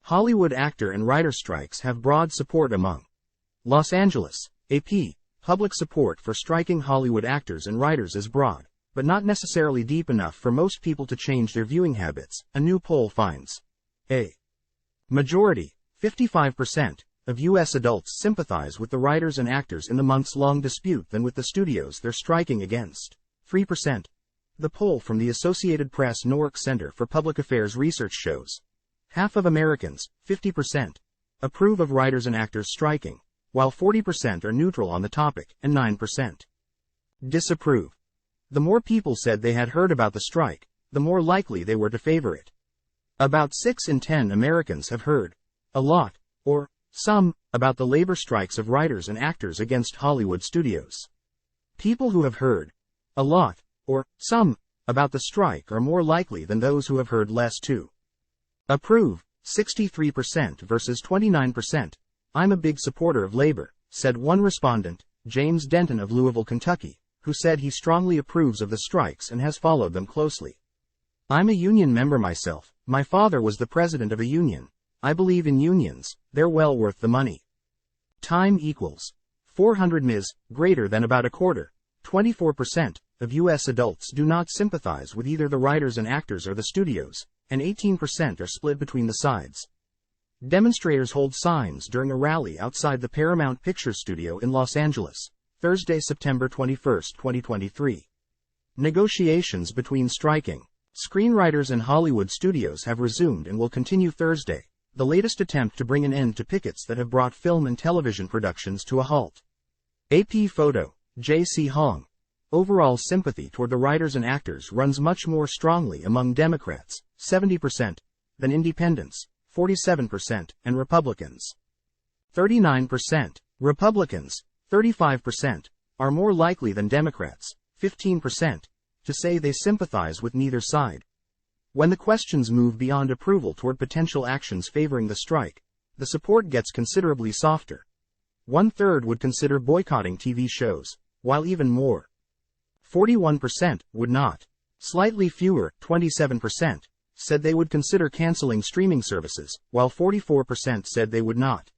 Hollywood actor and writer strikes have broad support among Los Angeles, AP. Public support for striking Hollywood actors and writers is broad, but not necessarily deep enough for most people to change their viewing habits, a new poll finds. A majority, 55%, of U.S. adults sympathize with the writers and actors in the months-long dispute than with the studios they're striking against. 3%. The poll from the Associated Press-NORC Center for Public Affairs research shows half of Americans, 50%, approve of writers and actors striking, while 40% are neutral on the topic, and 9% disapprove. The more people said they had heard about the strike, the more likely they were to favor it. About 6 in 10 Americans have heard a lot, or some, about the labor strikes of writers and actors against Hollywood studios. People who have heard a lot, or some, about the strike are more likely than those who have heard less to approve, 63% versus 29%. I'm a big supporter of labor, said one respondent, James Denton of Louisville, Kentucky, who said he strongly approves of the strikes and has followed them closely. I'm a union member myself. My father was the president of a union. I believe in unions. They're well worth the money. Time equals 400 ms, greater than about a quarter. 24% of U.S. adults do not sympathize with either the writers and actors or the studios, and 18% are split between the sides. Demonstrators hold signs during a rally outside the Paramount Pictures studio in Los Angeles, Thursday, September 21, 2023. Negotiations between striking screenwriters and Hollywood studios have resumed and will continue Thursday, the latest attempt to bring an end to pickets that have brought film and television productions to a halt. AP photo, J.C. Hong. Overall sympathy toward the writers and actors runs much more strongly among Democrats, 70%, than independents, 47%, and Republicans, 39%. Republicans, 35%, are more likely than Democrats, 15%, to say they sympathize with neither side. When the questions move beyond approval toward potential actions favoring the strike, the support gets considerably softer. 1/3 would consider boycotting TV shows, while even more, 41%, would not. Slightly fewer, 27%, said they would consider canceling streaming services, while 44% said they would not.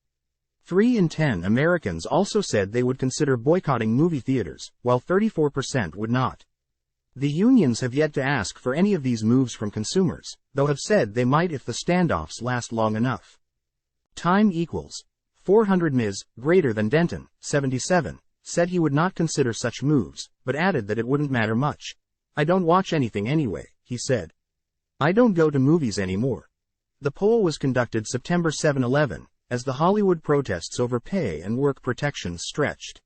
3 in 10 Americans also said they would consider boycotting movie theaters, while 34% would not. The unions have yet to ask for any of these moves from consumers, though have said they might if the standoffs last long enough. Time equals 400 ms, greater than Denton, 77, said he would not consider such moves, but added that it wouldn't matter much. I don't watch anything anyway, he said. I don't go to movies anymore. The poll was conducted September 7/11, as the Hollywood protests over pay and work protections stretched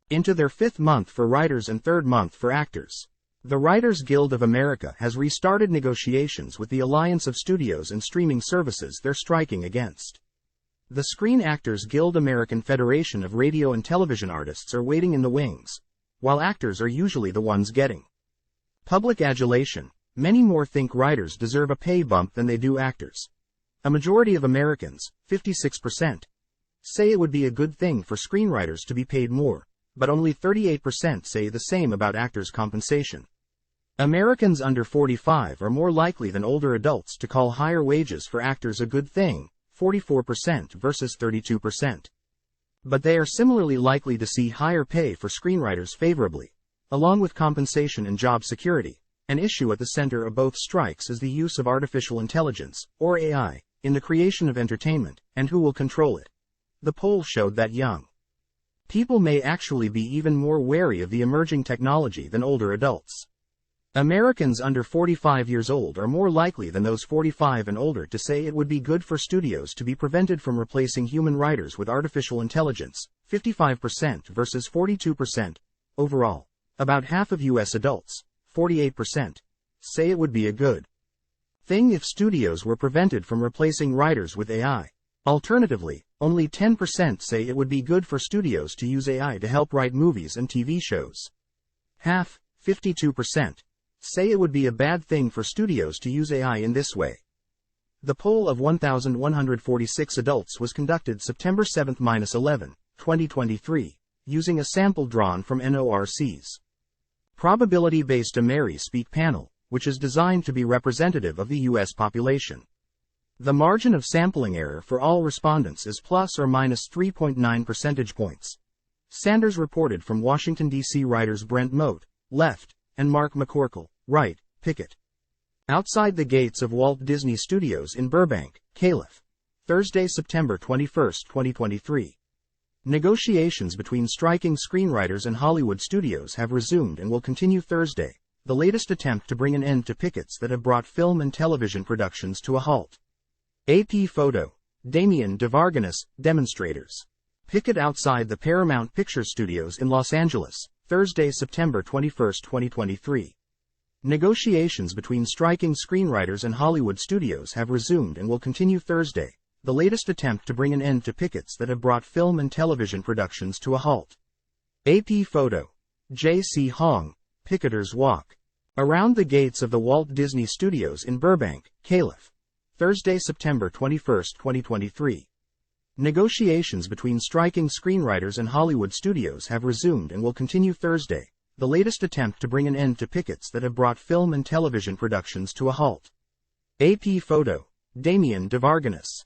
into their 5th month for writers and 3rd month for actors. The Writers Guild of America has restarted negotiations with the Alliance of Studios and Streaming Services they're striking against. The Screen Actors Guild American Federation of Radio and Television Artists are waiting in the wings, while actors are usually the ones getting public adulation. Many more think writers deserve a pay bump than they do actors. A majority of Americans, 56%, say it would be a good thing for screenwriters to be paid more, but only 38% say the same about actors' compensation. Americans under 45 are more likely than older adults to call higher wages for actors a good thing, 44% versus 32%. But they are similarly likely to see higher pay for screenwriters favorably, along with compensation and job security. An issue at the center of both strikes is the use of artificial intelligence, or AI, in the creation of entertainment, and who will control it. The poll showed that young people may actually be even more wary of the emerging technology than older adults. Americans under 45 years old are more likely than those 45 and older to say it would be good for studios to be prevented from replacing human writers with artificial intelligence, 55% versus 42%. Overall, about half of U.S. adults, 48%, say it would be a good thing if studios were prevented from replacing writers with AI. Alternatively, only 10% say it would be good for studios to use AI to help write movies and TV shows. Half, 52%, say it would be a bad thing for studios to use AI in this way. The poll of 1,146 adults was conducted September 7-11, 2023, using a sample drawn from NORC's probability-based Ameri Speak panel, which is designed to be representative of the U.S. population. The margin of sampling error for all respondents is plus or minus 3.9 percentage points. Sanders reported from Washington, D.C. Writers Brent Mote, left, and Mark McCorkle, right, picket. Outside the gates of Walt Disney Studios in Burbank, Calif. Thursday, September 21, 2023. Negotiations between striking screenwriters and Hollywood studios have resumed and will continue Thursday, the latest attempt to bring an end to pickets that have brought film and television productions to a halt. AP photo. Damien DeVarganis, demonstrators. Picket outside the Paramount Pictures Studios in Los Angeles, Thursday, September 21, 2023. Negotiations between striking screenwriters and Hollywood studios have resumed and will continue Thursday, the latest attempt to bring an end to pickets that have brought film and television productions to a halt. AP photo. J.C. Hong, Picketers Walk. Around the gates of the Walt Disney Studios in Burbank, Calif. Thursday, September 21, 2023. Negotiations between striking screenwriters and Hollywood studios have resumed and will continue Thursday, the latest attempt to bring an end to pickets that have brought film and television productions to a halt. AP photo. Damien DeVarganis.